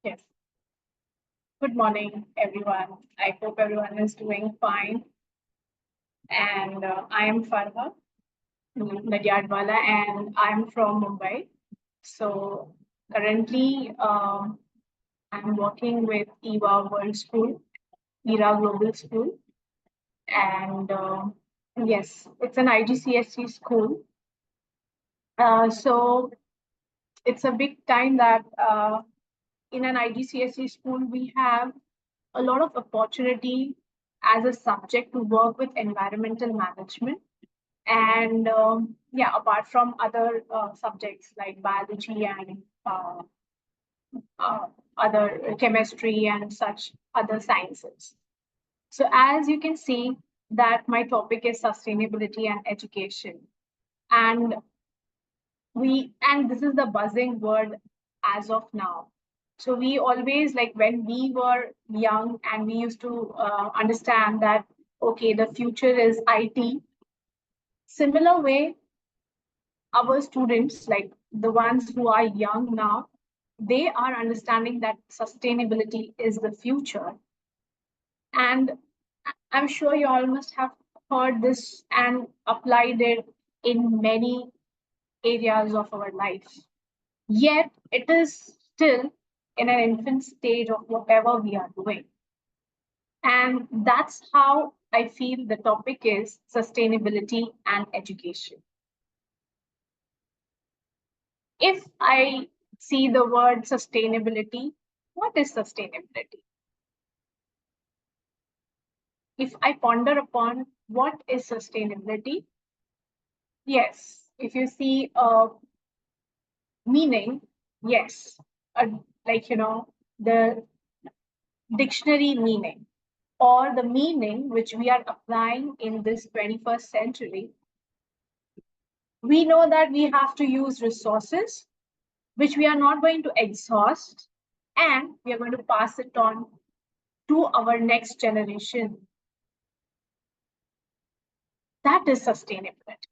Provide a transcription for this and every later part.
Yes. Good morning, everyone. I hope everyone is doing fine. And I am Farha, Nadiadwala, and I'm from Mumbai. So currently, I'm working with EVA World School, ERA Global School. And yes, it's an IGCSE school. So it's a big time that in an IGCSE school, we have a lot of opportunity as a subject to work with environmental management and yeah, apart from other subjects like biology and uh, other chemistry and such other sciences. So as you can see that my topic is sustainability and education, and this is the buzzing word as of now. So we always, like when we were young and we used to understand that okay, the future is IT. Similar way, our students, like the ones who are young now, they are understanding that sustainability is the future. And I'm sure you all must have heard this and applied it in many areas of our life. Yet it is still in an infant stage of whatever we are doing. And that's how I feel the topic is sustainability and education. If I see the word sustainability, what is sustainability? If I ponder upon what is sustainability, yes, if you see a meaning, yes, a, like, the dictionary meaning or the meaning which we are applying in this 21st century, we know that we have to use resources which we are not going to exhaust, and we are going to pass it on to our next generation. That is sustainability.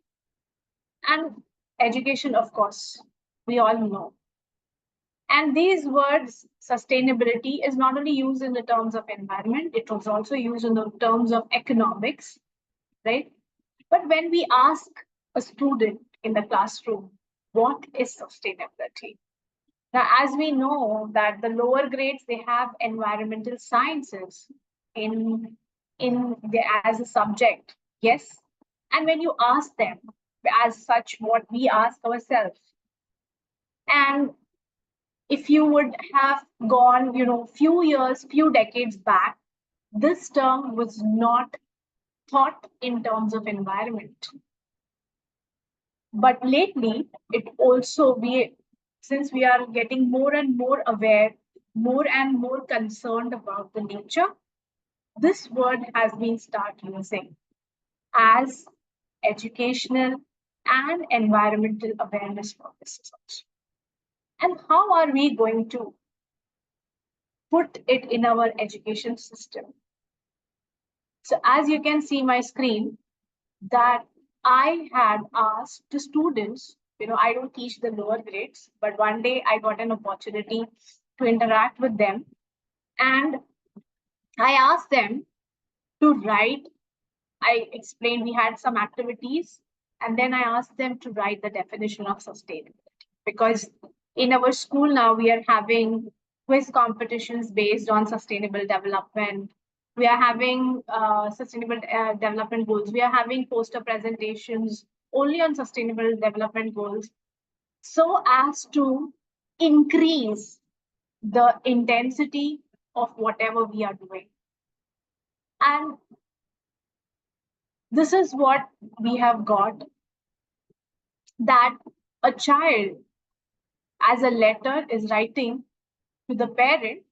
And education, of course, we all know. And these words, sustainability, is not only used in the terms of environment, it was also used in the terms of economics, right? But when we ask a student in the classroom, what is sustainability? Now, as we know that the lower grades, they have environmental sciences in, as a subject, yes? And when you ask them, as such, what we ask ourselves, and if you would have gone, few years, few decades back, this term was not thought in terms of environment. But lately, it also since we are getting more and more aware, more and more concerned about the nature, this word has been start using as educational and environmental awareness purposes also. And how are we going to put it in our education system? So as you can see my screen, that I had asked the students, I don't teach the lower grades, but one day I got an opportunity to interact with them. And I asked them to write, I explained we had some activities, and then I asked them to write the definition of sustainability. Because in our school now, we are having quiz competitions based on sustainable development. We are having sustainable development goals. We are having poster presentations only on sustainable development goals, so as to increase the intensity of whatever we are doing. And this is what we have got, that a child as a letter is writing to the parent.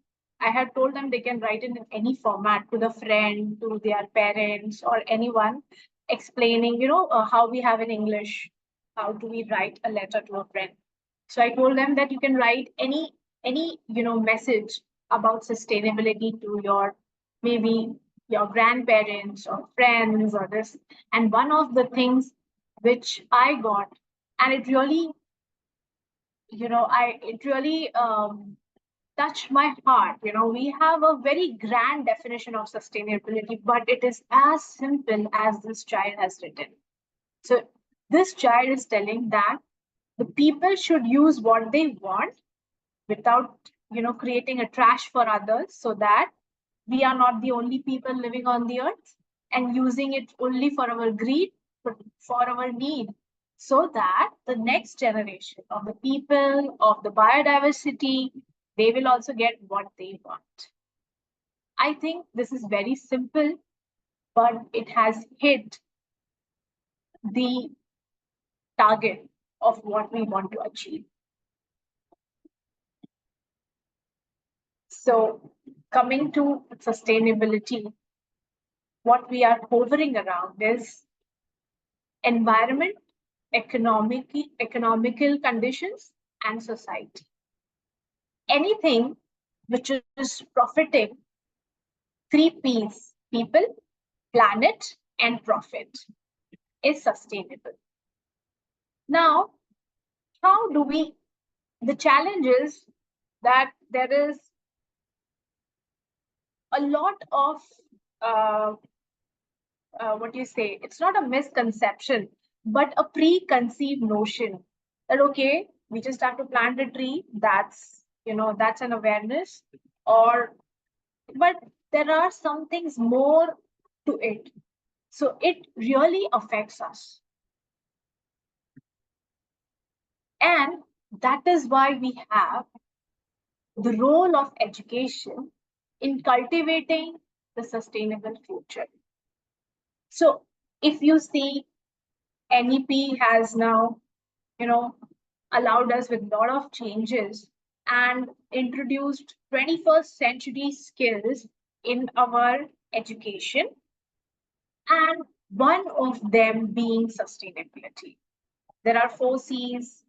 I had told them they can write it in any format, to the friend, to their parents, or anyone, explaining, how we have in English, how do we write a letter to a friend. So I told them that you can write any message about sustainability to your, maybe your grandparents or friends or this. And one of the things which I got, and it really, it really touched my heart. We have a very grand definition of sustainability, but it is as simple as this child has written. So this child is telling that the people should use what they want without, creating a trash for others, so that we are not the only people living on the earth and using it only for our greed, but for our need, so that the next generation of the people, of the biodiversity, they will also get what they want. I think this is very simple, but it has hit the target of what we want to achieve. So, coming to sustainability, what we are hovering around is environment, economical conditions, and society. Anything which is profiting three P's: people, planet, and profit is sustainable. Now, how do we? The challenge is that there is a lot of uh, what do you say? It's not a misconception, but a preconceived notion that okay, we just have to plant a tree. That's an awareness, or but there are some things more to it. So it really affects us, and that is why we have the role of education in cultivating the sustainable future. So if you see, NEP has now, you know, allowed us with a lot of changes and introduced 21st century skills in our education, and one of them being sustainability. There are 4 C's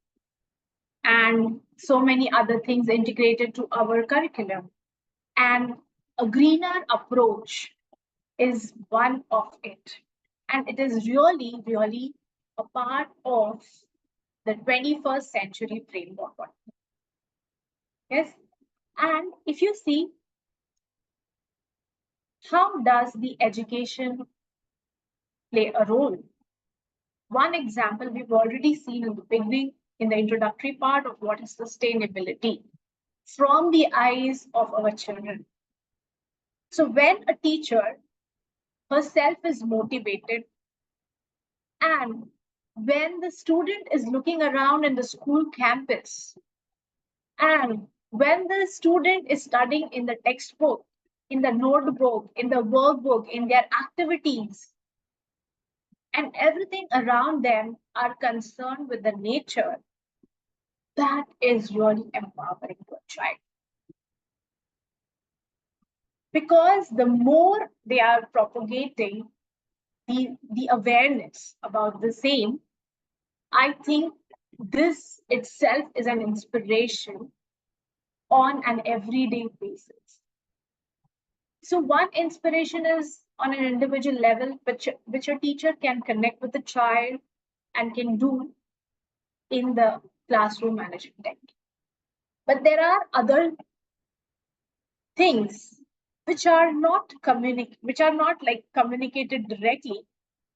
and so many other things integrated to our curriculum. And a greener approach is one of it. And it is really, really a part of the 21st century framework. Yes. And if you see, how does the education play a role? One example we've already seen in the beginning, in the introductory part of what is sustainability from the eyes of our children. So when a teacher herself is motivated, and when the student is looking around in the school campus, and when the student is studying in the textbook, in the notebook, in the workbook, in their activities, and everything around them are concerned with the nature, that is really empowering to a child. Because the more they are propagating the awareness about the same, I think this itself is an inspiration on an everyday basis. So one inspiration is on an individual level, which a teacher can connect with the child and can do in the classroom management technique. But there are other things which are not like communicated directly,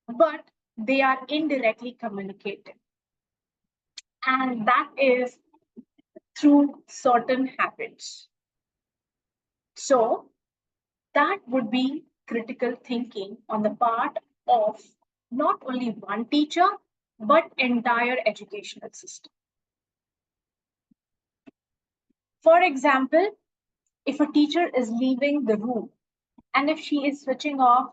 but they are indirectly communicated. And that is through certain habits. So that would be critical thinking on the part of not only one teacher, but entire educational system. For example, if a teacher is leaving the room and if she is switching off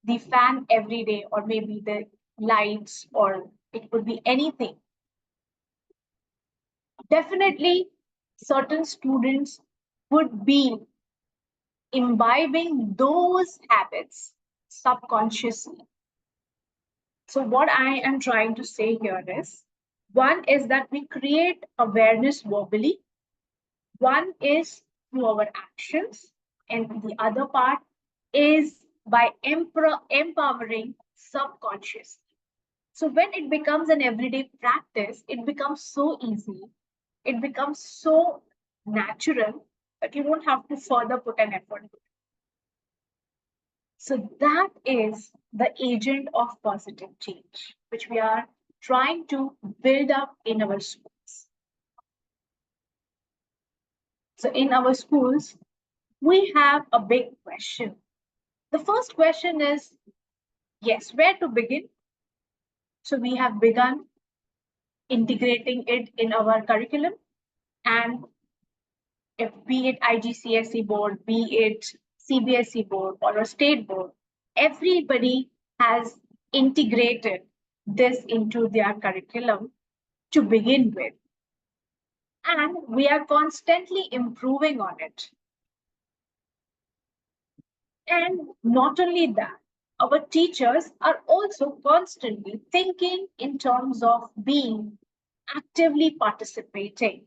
the fan every day, or maybe the lights, or it could be anything, definitely certain students would be imbibing those habits subconsciously. So, what I am trying to say here is one is that we create awareness verbally, one is through our actions, and the other part is by empowering subconsciously. So, when it becomes an everyday practice, it becomes so easy, it becomes so natural that you won't have to further put an effort. So that is the agent of positive change, which we are trying to build up in our schools. So in our schools, we have a big question. The first question is, yes, where to begin? So we have begun integrating it in our curriculum, and if be it IGCSE board, be it CBSE board or a state board, everybody has integrated this into their curriculum to begin with. And we are constantly improving on it. And not only that, our teachers are also constantly thinking in terms of being actively participating,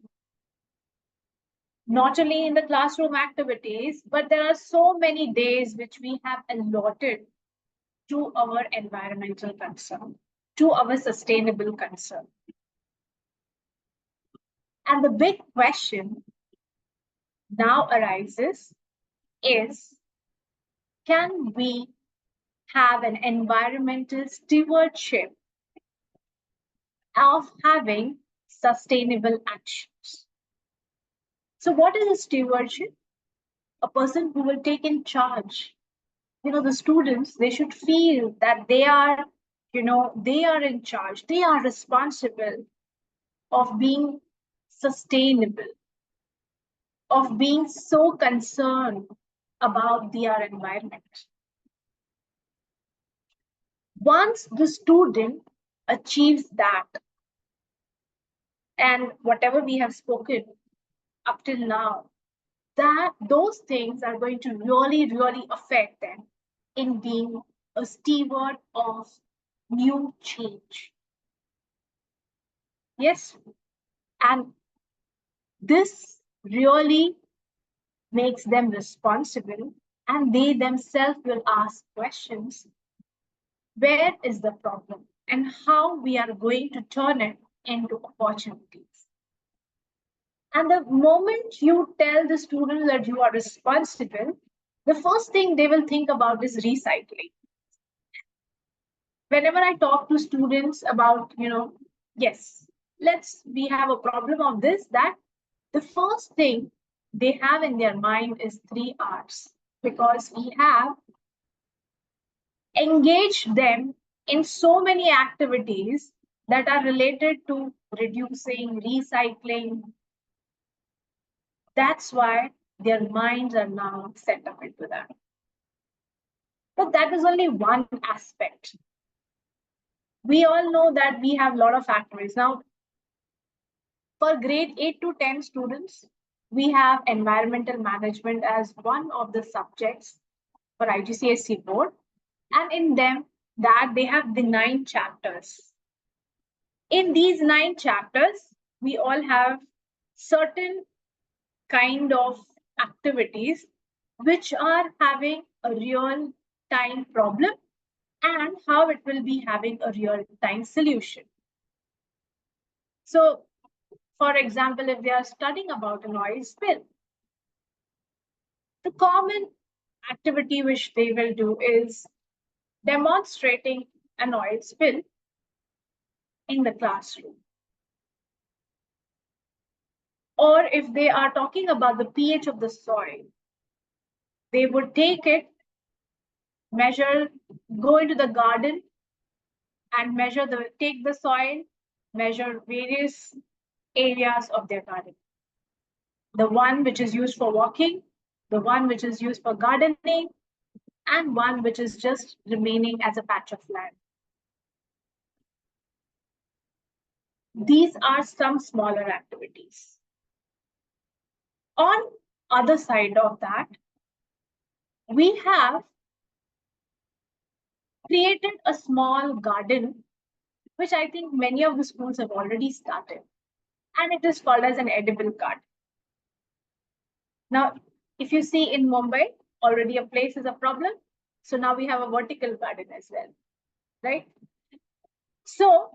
not only in the classroom activities, but there are so many days which we have allotted to our environmental concern, to our sustainable concern. And the big question now arises is, can we have an environmental stewardship of having sustainable actions? So what is a stewardship? A person who will take in charge. The students, they should feel that they are, they are in charge. They are responsible of being sustainable, of being so concerned about their environment. Once the student achieves that, and whatever we have spoken up till now, that those things are going to really, really affect them in being a steward of new change. Yes, and this really makes them responsible, and they themselves will ask questions. Where is the problem and how we are going to turn it into opportunities? And the moment you tell the students that you are responsible, the first thing they will think about is recycling. Whenever I talk to students about, yes, we have a problem of this, that, the first thing they have in their mind is 3 R's, because we have engaged them in so many activities that are related to reducing, recycling. That's why their minds are now set up into that. But that is only one aspect. We all know that we have a lot of activities. Now, for grade 8 to 10 students, we have environmental management as one of the subjects for IGCSE board. And in them, that they have the 9 chapters. In these 9 chapters, we all have certain kind of activities which are having a real time problem and how it will be having a real time solution. So, for example, if they are studying about an oil spill, the common activity which they will do is demonstrating an oil spill in the classroom. Or if they are talking about the pH of the soil, they would take it, measure, go into the garden and take the soil, measure various areas of their garden. The one which is used for walking, the one which is used for gardening, and one which is just remaining as a patch of land. These are some smaller activities. On other side of that, we have created a small garden, which I think many of the schools have already started, and it is called as an edible garden. Now, if you see in Mumbai, already a place is a problem. So now we have a vertical garden as well, right? So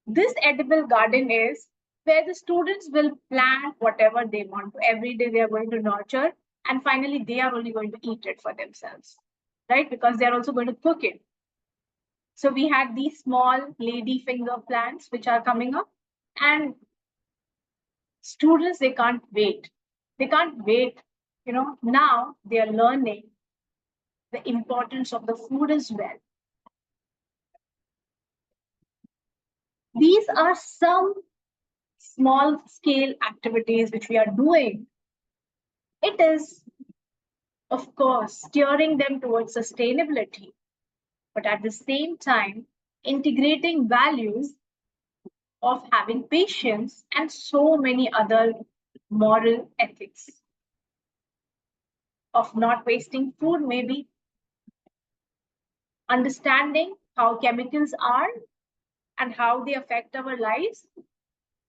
this edible garden is where the students will plant whatever they want to. Every day they are going to nurture, and finally they are only going to eat it for themselves, right? Because they are also going to cook it. So we had these small lady finger plants which are coming up, and students, they can't wait. They can't wait. Now they are learning the importance of the food as well. These are some small scale activities which we are doing. It is, of course, steering them towards sustainability, but at the same time, integrating values of having patience and so many other moral ethics of not wasting food, maybe understanding how chemicals are and how they affect our lives.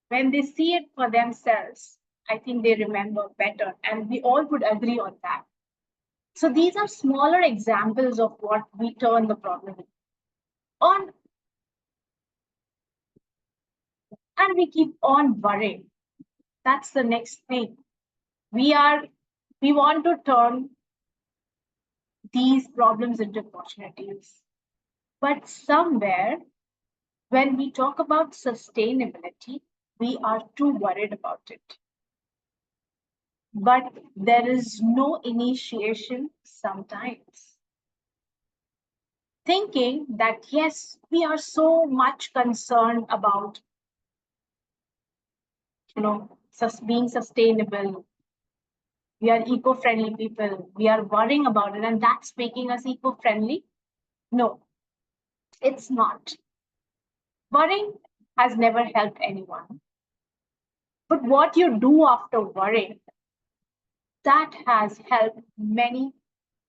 When they see it for themselves, I think they remember better, and we all would agree on that. So these are smaller examples of what we turn the problem on, and we keep on worrying. That's the next thing. We want to turn these problems into opportunities. But somewhere, when we talk about sustainability, we are too worried about it. But there is no initiation sometimes. Thinking that, yes, we are so much concerned about, being sustainable. We are eco-friendly people. We are worrying about it, and that's making us eco-friendly. No, it's not. Worrying has never helped anyone. But what you do after worrying, that has helped many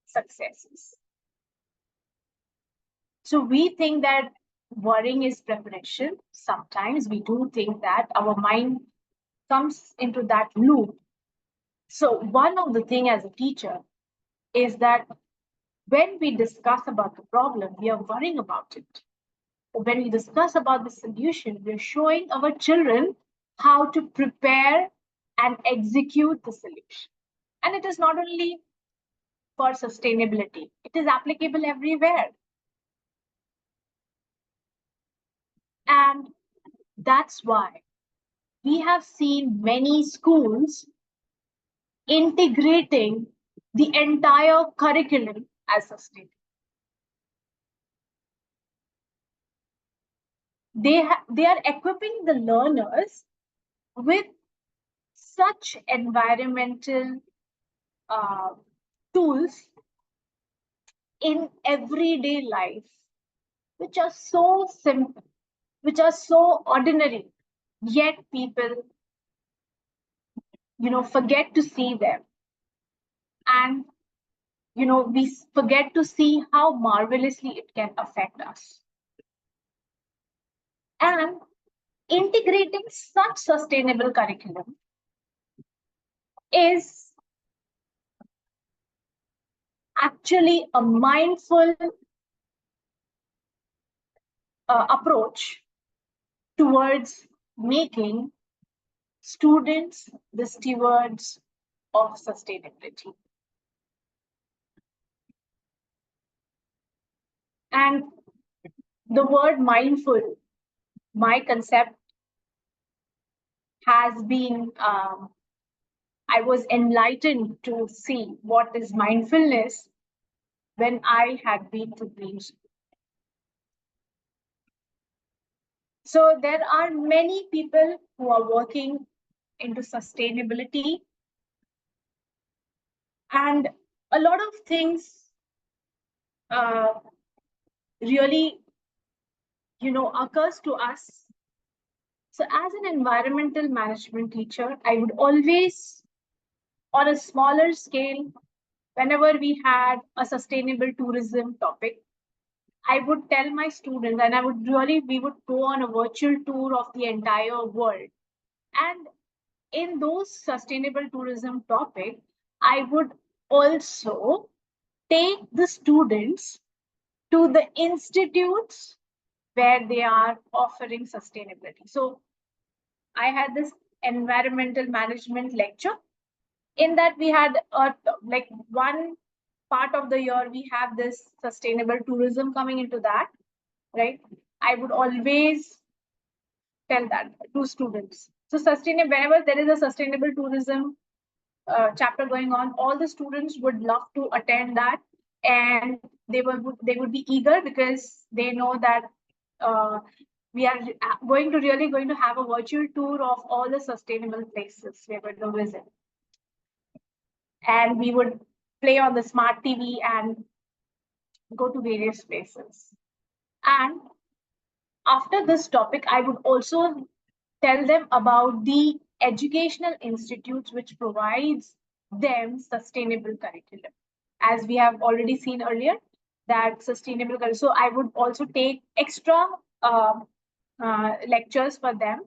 successes. So we think that worrying is preparation. Sometimes we do think that our mind comes into that loop. So one of the things as a teacher is that when we discuss about the problem, we are worrying about it. When we discuss about the solution, we're showing our children how to prepare and execute the solution. And it is not only for sustainability, it is applicable everywhere. And that's why we have seen many schools integrating the entire curriculum as sustainable. They are equipping the learners with such environmental uh, tools in everyday life, which are so simple, which are so ordinary, yet people, forget to see them. And, we forget to see how marvelously it can affect us. And integrating such sustainable curriculum is actually a mindful approach towards making students the stewards of sustainability. And the word mindful, my concept has been, I was enlightened to see what is mindfulness when I had been to green school. So there are many people who are working into sustainability, and a lot of things uh, really, occurs to us. So as an environmental management teacher, I would always, on a smaller scale, whenever we had a sustainable tourism topic, I would tell my students, and we would go on a virtual tour of the entire world. And in those sustainable tourism topic, I would also take the students to the institutes where they are offering sustainability. So I had this environmental management lecture. In that, we had like one part of the year, we have this sustainable tourism coming into that, right? I would always tell that to students. So, sustainable, whenever there is a sustainable tourism chapter going on, all the students would love to attend that, and they would be eager because they know that uh, we are going to have a virtual tour of all the sustainable places we're going to visit, and we would play on the smart TV and go to various places. And after this topic, I would also tell them about the educational institutes which provides them sustainable curriculum. As we have already seen earlier, that sustainable curriculum. So I would also take extra lectures for them,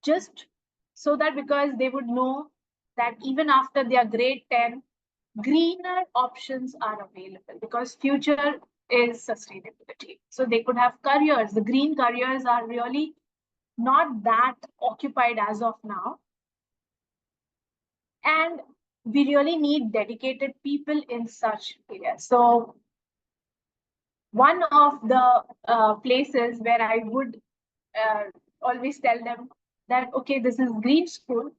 just so that because they would know that even after their grade 10, greener options are available because future is sustainability. So they could have careers. The green careers are really not that occupied as of now. And we really need dedicated people in such areas. So one of the places where I would uh, always tell them that, okay, this is green school,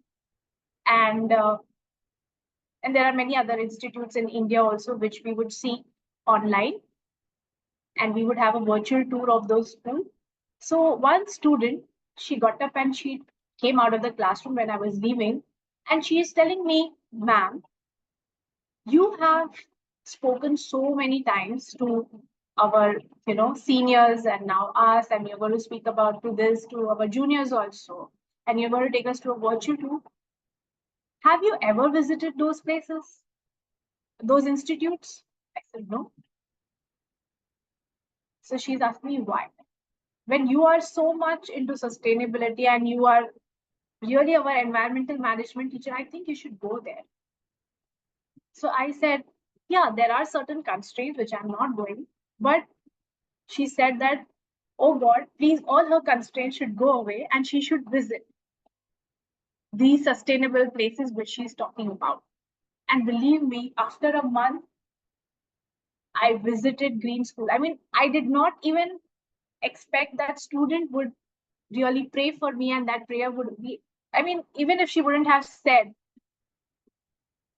and and there are many other institutes in India also which we would see online, and we would have a virtual tour of those schools. So one student, she got up and she came out of the classroom when I was leaving, and she is telling me, ma'am, you have spoken so many times to our seniors and now us, and you're going to speak about to this to our juniors also, and you're going to take us to a virtual tour. Have you ever visited those places, those institutes? I said no. So she's asked me why. When you are so much into sustainability and you are really our environmental management teacher, I think you should go there. So I said, yeah, there are certain constraints which I'm not going. But she said that, oh God, please, all her constraints should go away and she should visit these sustainable places which she's talking about. And believe me, after a month, I visited Green School. I mean, I did not even expect that student would really pray for me and that prayer would be, I mean, even if she wouldn't have said,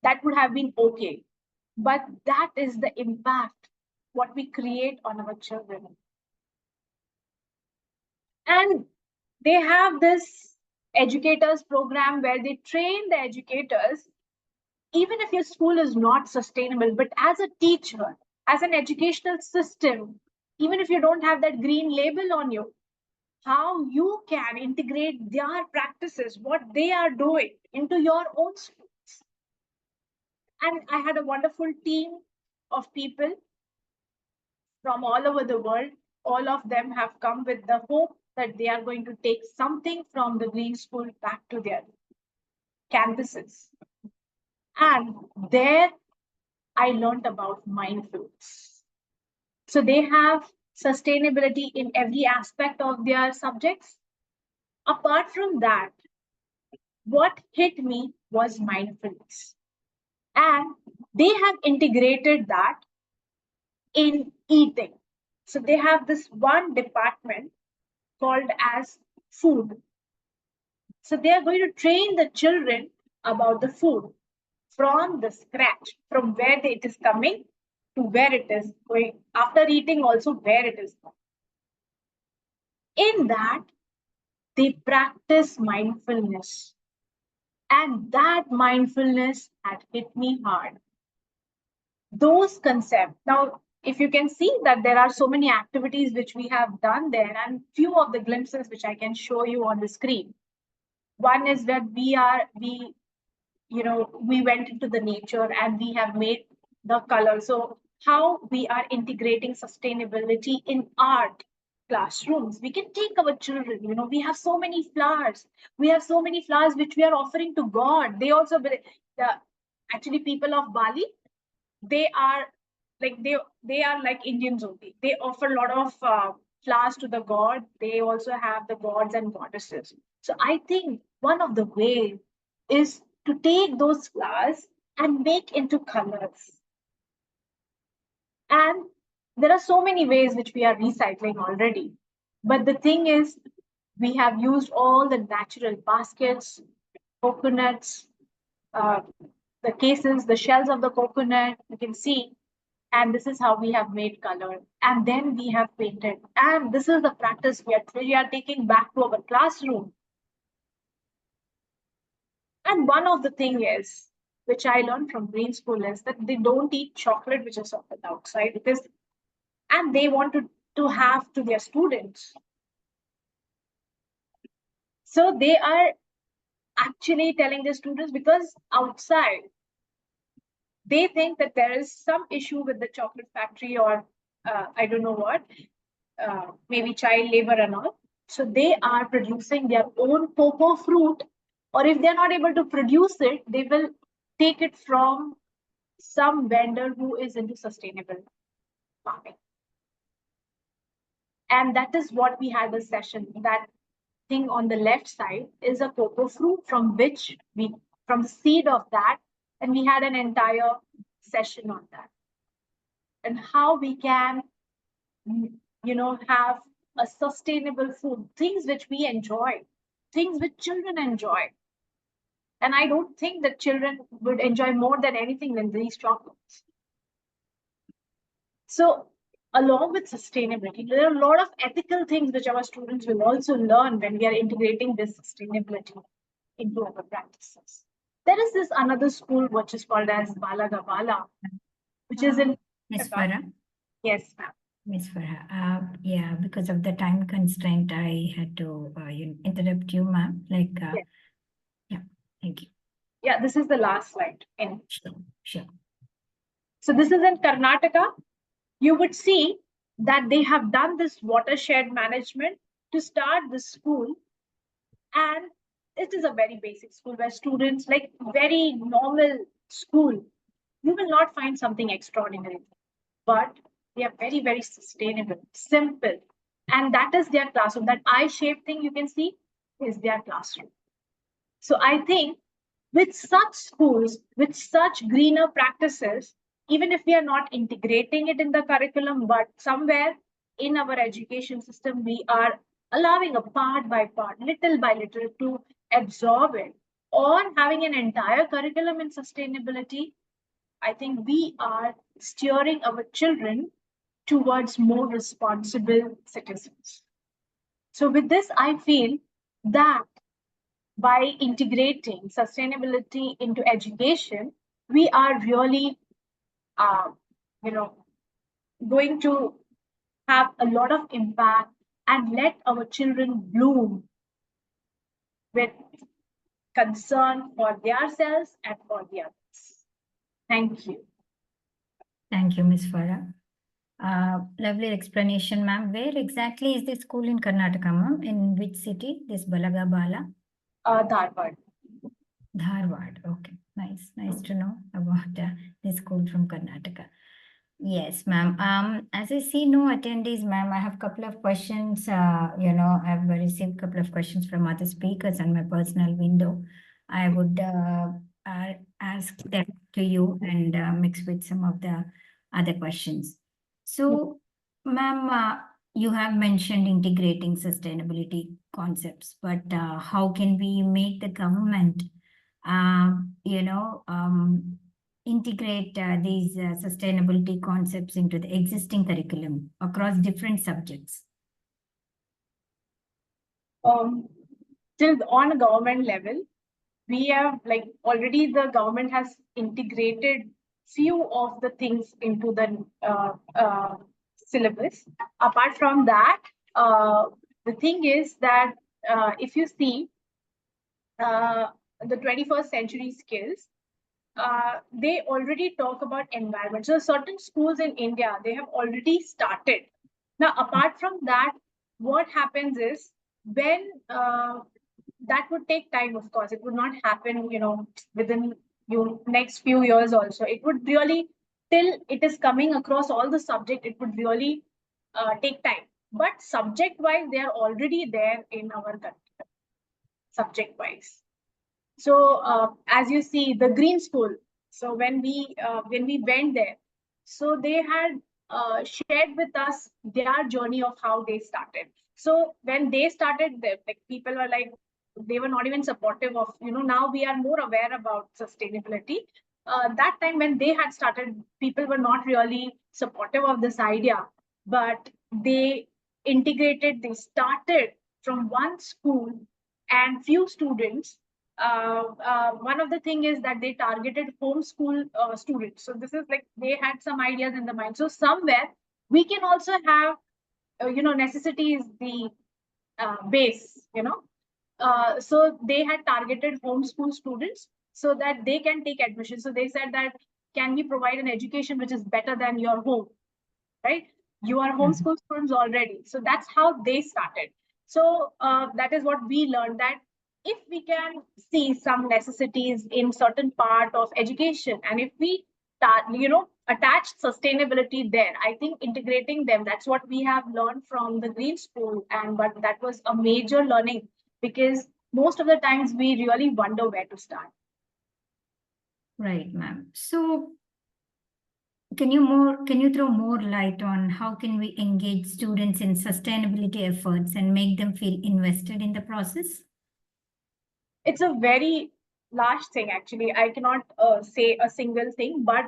that would have been okay. But that is the impact what we create on our children. And they have this educators program where they train the educators, even if your school is not sustainable, but as a teacher, as an educational system, even if you don't have that green label on you, how you can integrate their practices, what they are doing into your own schools. And I had a wonderful team of people from all over the world. All of them have come with the hope that they are going to take something from the Green School back to their campuses. And there I learned about mindfulness. So they have sustainability in every aspect of their subjects. Apart from that, what hit me was mindfulness. And they have integrated that in eating. So they have this one department called as food. So they are going to train the children about the food from the scratch, from where it is coming to where it is going, after eating also where it is going. In that, they practice mindfulness. And that mindfulness had hit me hard. Those concepts. Now, if you can see that there are so many activities which we have done there, and few of the glimpses which I can show you on the screen. One is that we went into the nature and we have made the color. So how we are integrating sustainability in art classrooms. We can take our children, we have so many flowers. We have so many flowers which we are offering to God. They also the actually people of Bali, they are like they are like Indians only. They offer a lot of flowers to the god, they also have the gods and goddesses. So I think one of the ways is to take those flowers and make into colors. And there are so many ways which we are recycling already. But the thing is, we have used all the natural baskets, coconuts, uh, the cases, the shells of the coconut, you can see. And this is how we have made color. And then we have painted. And this is the practice we are taking back to our classroom. And one of the thing is, which I learned from green school, is that they don't eat chocolate which is on the outside, because and they want to have to their students. So they are actually telling the students, because outside they think that there is some issue with the chocolate factory, or I don't know what, maybe child labor and all. So they are producing their own cocoa fruit, or if they're not able to produce it, they will take it from some vendor who is into sustainable farming. And that is what we had a session. That thing on the left side is a cocoa fruit from the seed of that, and we had an entire session on that, and how we can have a sustainable food, things which we enjoy, things which children enjoy. And I don't think that children would enjoy more than anything than these chocolates. So along with sustainability, there are a lot of ethical things which our students will also learn when we are integrating this sustainability into our practices. There is this another school which is called as Nadiadwala, which is in Miss Farha. Yes, ma'am. Miss Farha, yeah, because of the time constraint, I had to interrupt you, ma'am. Yes. Yeah, thank you. Yeah, this is the last slide. Sure. So this is in Karnataka. You would see that they have done this watershed management to start the school, and it is a very basic school where students, like very normal school, you will not find something extraordinary, but they are very, very sustainable, simple. And that is their classroom. That eye-shaped thing you can see is their classroom. So I think with such schools, with such greener practices, even if we are not integrating it in the curriculum, but somewhere in our education system, we are allowing a part by part, little by little, to absorb it, or having an entire curriculum in sustainability, I think we are steering our children towards more responsible citizens. So with this, I feel that by integrating sustainability into education, we are really, going to have a lot of impact and let our children bloom with concern for themselves and for the others. Thank you. Thank you, Ms. Farha. Lovely explanation, ma'am. Where exactly is the school in Karnataka, ma'am? In which city? This Balagabala? Dharwad. Dharwad. Okay, nice to know about the school from Karnataka. Yes, ma'am. As I see no attendees, ma'am, I have a couple of questions. I've received a couple of questions from other speakers on my personal window. I would ask them to you and mix with some of the other questions. So, ma'am, you have mentioned integrating sustainability concepts, but how can we make the government, integrate these sustainability concepts into the existing curriculum across different subjects? Till on a government level, we have already the government has integrated few of the things into the syllabus. Apart from that, the thing is that if you see the 21st century skills, they already talk about environment. So certain schools in India, they have already started. Now, apart from that, what happens is when that would take time, of course. It would not happen, within next few years also. It would really, till it is coming across all the subject, it would really take time. but subject wise they are already there in our country, subject wise. So as you see the green school, so when we went there, so they had shared with us their journey of how they started. So when they started, like people were like, they were not even supportive of, now we are more aware about sustainability. That time when they had started, people were not really supportive of this idea, but they integrated, they started from one school and few students. One of the thing is that they targeted homeschool students. So this is like they had some ideas in the mind. So somewhere we can also have, necessity is the base. So they had targeted homeschool students so that they can take admission. So they said that, can we provide an education which is better than your home, right? You are homeschool students already. So that's how they started. So that is what we learned, that if we can see some necessities in certain part of education, and if we attach sustainability there, I think integrating them, that's what we have learned from the green school. And but that was a major learning, because most of the times we really wonder where to start. Right, ma'am. So can you throw more light on how can we engage students in sustainability efforts and make them feel invested in the process? It's a very large thing, actually. I cannot say a single thing, but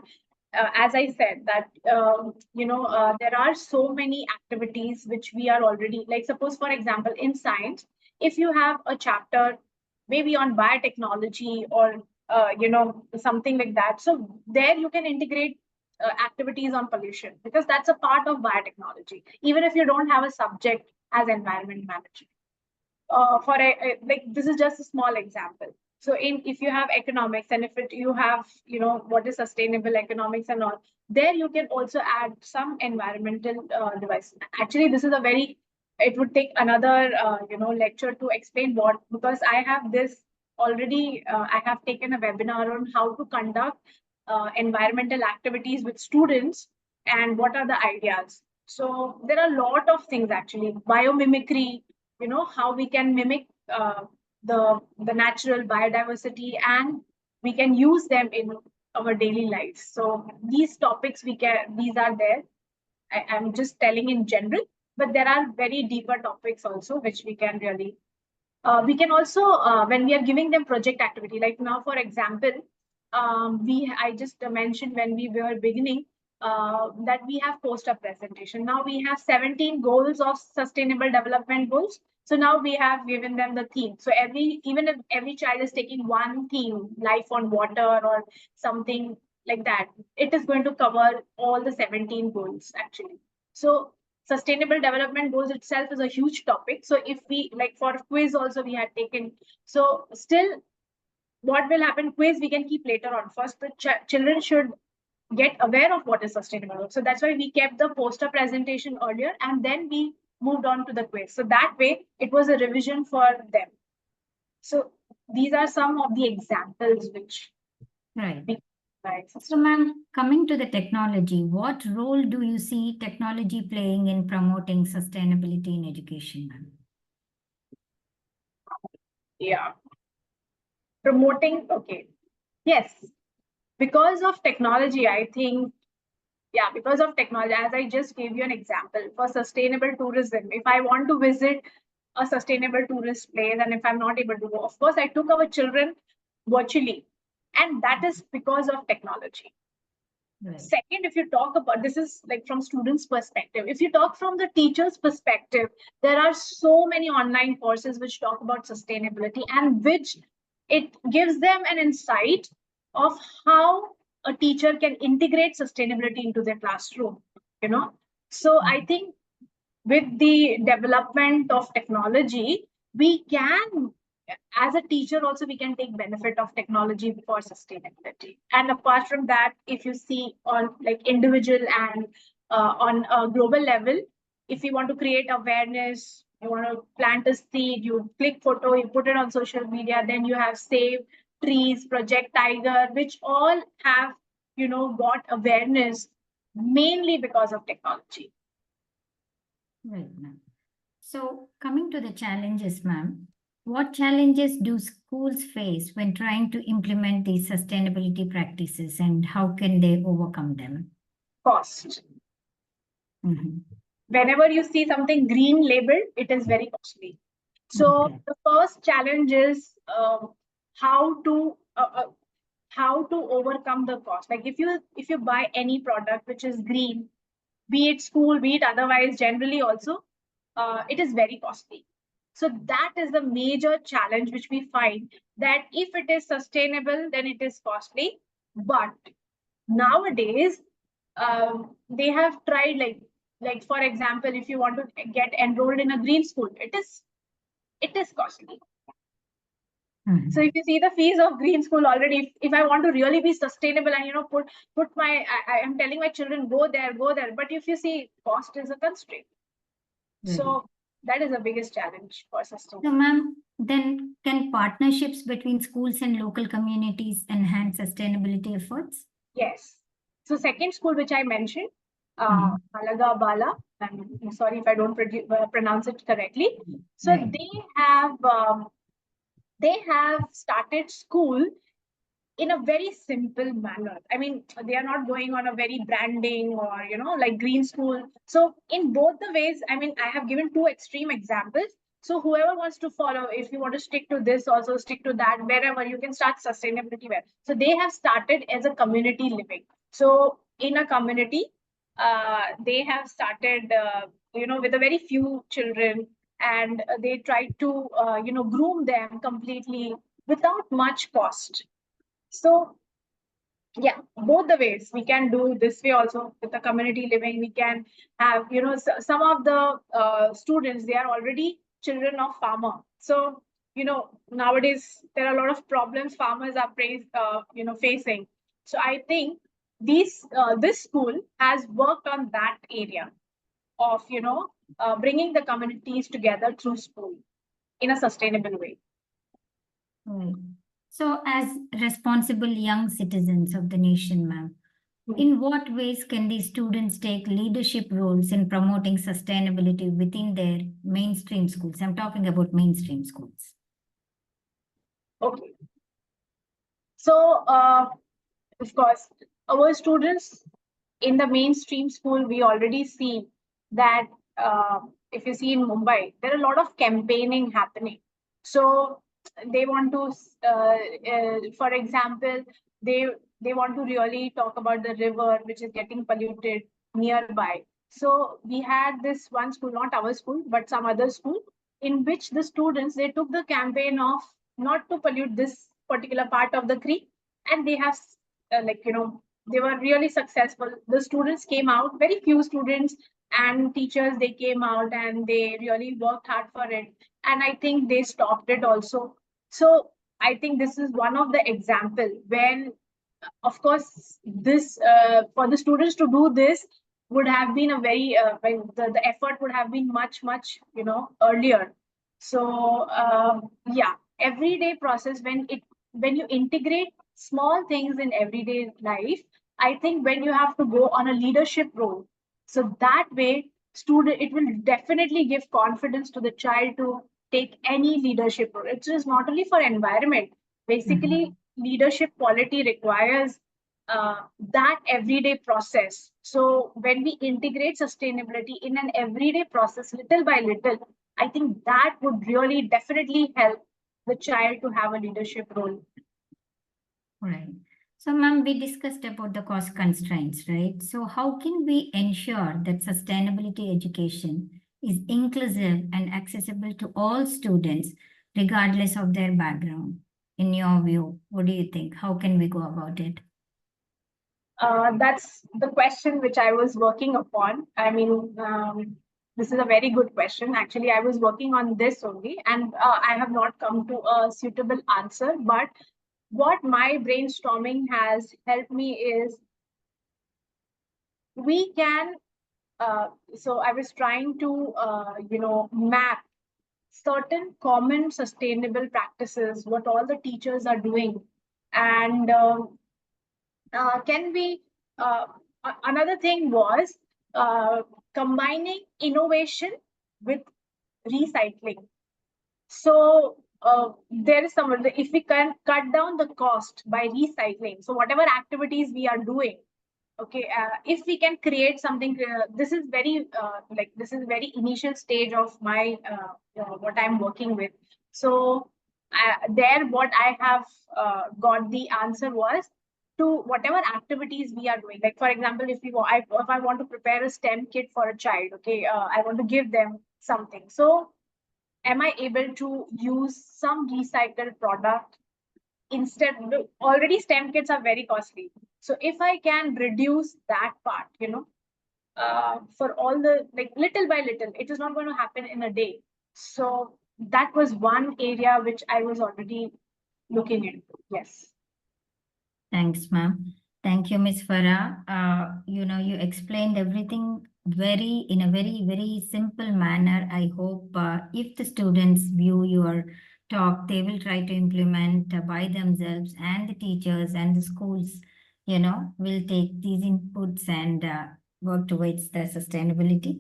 as I said that, there are so many activities which we are already, like, suppose for example in science, if you have a chapter maybe on biotechnology or something like that, so there you can integrate activities on pollution, because that's a part of biotechnology, even if you don't have a subject as environment management. For like, this is just a small example. So in, if you have economics, and if you have, what is sustainable economics and all, there you can also add some environmental device. Actually, this is a very, it would take another lecture to explain what, because I have this already, I have taken a webinar on how to conduct environmental activities with students, and what are the ideas. So there are a lot of things, actually. Biomimicry, how we can mimic the natural biodiversity, and we can use them in our daily lives. So these topics, these are there. I'm just telling in general, but there are very deeper topics also which we can also, when we are giving them project activity, like now for example, I just mentioned when we were beginning, that we have poster presentation. Now we have 17 goals of sustainable development goals. So now we have given them the theme. So even if every child is taking one theme, life on water or something like that, it is going to cover all the 17 goals, actually. So sustainable development goals itself is a huge topic. So if we, like, for quiz also we had taken, so still what will happen, quiz we can keep later on. First the children should get aware of what is sustainable. So that's why we kept the poster presentation earlier, and then we moved on to the quiz. So that way it was a revision for them. So these are some of the examples which Right. we right. So, ma'am, coming to the technology, what role do you see technology playing in promoting sustainability in education, ma'am? Yeah. Promoting, okay. Yes. Because of technology, I think, yeah, because of technology, as I just gave you an example, for sustainable tourism, if I want to visit a sustainable tourist place, and if I'm not able to go, of course, I took our children virtually, and that is because of technology. Right. Second, if you talk about, this is like from students' perspective. If you talk from the teacher's perspective, there are so many online courses which talk about sustainability, and which it gives them an insight of how a teacher can integrate sustainability into their classroom. So I think with the development of technology, we can, as a teacher also, we can take benefit of technology for sustainability. And apart from that, if you see on like individual and on a global level, if you want to create awareness, you want to plant a seed, you click photo, you put it on social media, then you have Save Trees, Project Tiger, which all have got awareness mainly because of technology. Right, ma'am. So, coming to the challenges, ma'am, what challenges do schools face when trying to implement these sustainability practices and how can they overcome them? Cost. Mhm. Whenever you see something green labeled, it is very costly. So Okay. the first challenge is how to uh, uh, how to overcome the cost. Like if you buy any product which is green, be it school, be it otherwise, generally also, it is very costly. So that is the major challenge which we find, that if it is sustainable, then it is costly. But nowadays, they have tried, like for example, if you want to get enrolled in a green school, it is costly. So Mhm. if you see the fees of green school already, if I want to really be sustainable and put my I am telling my children, go there, but if you see, cost is a constraint. Right. So that is the biggest challenge for So, sustainability. ma'am, then can partnerships between schools and local communities enhance sustainability efforts? Yes. So second school which I mentioned, Mhm. Nadiadwala, I'm sorry if I don't pronounce it correctly. So Right. they have started school in a very simple manner. I mean, they are not going on a very branding or, like green school. So, in both the ways, I mean, I have given two extreme examples. So, whoever wants to follow, if you want to stick to this, also stick to that, wherever you can start sustainability where. So, they have started as a community living. So, in a community, they have started, with a very few children, and they try to, groom them completely without much cost. So yeah, both the ways we can do this way also with the community living. We can have, some of the students, they are already children of farmer. So nowadays there are a lot of problems farmers are facing. So I think this school has worked on that area of bringing the communities together through school in a sustainable way. Right. So, as responsible young citizens of the nation, ma'am, Hmm. in what ways can these students take leadership roles in promoting sustainability within their mainstream schools? I'm talking about mainstream schools. Okay. So of course, our students in the mainstream school, we already see that if you see in Mumbai, there are a lot of campaigning happening. So they want to, for example, they they want to really talk about the river which is getting polluted nearby. So we had this one school, not our school, but some other school, in which the students, they took the campaign of not to pollute this particular part of the creek, and they have they were really successful. The students came out, very few students and teachers, they came out and they really worked hard for it. And I think they stopped it also. So I think this is one of the example when, of course, this for the students to do this would have been a very the effort would have been much earlier. So yeah, everyday process, when you integrate small things in everyday life, I think when you have to go on a leadership role, so that way student, it will definitely give confidence to the child to take any leadership role. It is not only for environment. Basically, Mhm. leadership quality requires that everyday process. So when we integrate sustainability in an everyday process, little by little, I think that would really definitely help the child to have a leadership role. Right. So, ma'am, we discussed about the cost constraints, right? So, how can we ensure that sustainability education is inclusive and accessible to all students, regardless of their background? In your view, what do you think? How can we go about it? That's the question which I was working upon. I mean, this is a very good question. Actually, I was working on this only, and I have not come to a suitable answer. But what my brainstorming has helped me is, we can. So I was trying to, map certain common sustainable practices, what all the teachers are doing, and can we? Another thing was, combining innovation with recycling. So there is some, if we can cut down the cost by recycling, so whatever activities we are doing, okay, if we can create something, this is very like this is very initial stage of my what I'm working with. So there what I have got the answer was to whatever activities we are doing. Like for example, if I want to prepare a STEM kit for a child, okay, I want to give them something. So am I able to use some recycled product instead? Already STEM kits are very costly. So if I can reduce that part, for all the, like, little by little, it is not going to happen in a day. So that was one area which I was already looking into. Yes. Thanks, ma'am. Thank you, Miss Farah. You explained everything in a very simple manner. I hope if the students view your talk, they will try to implement by themselves, and the teachers and the schools, will take these inputs and work towards the sustainability.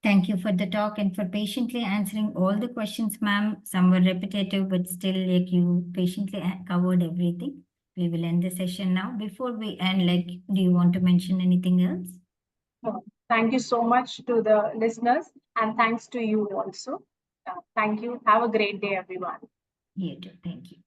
Thank you for the talk and for patiently answering all the questions, ma'am. Some were repetitive, but still, like, you patiently covered everything. We will end the session now. Before we end, like, do you want to mention anything else? Thank you so much to the listeners, and thanks to you also. Thank you. Have a great day, everyone. You too. Thank you.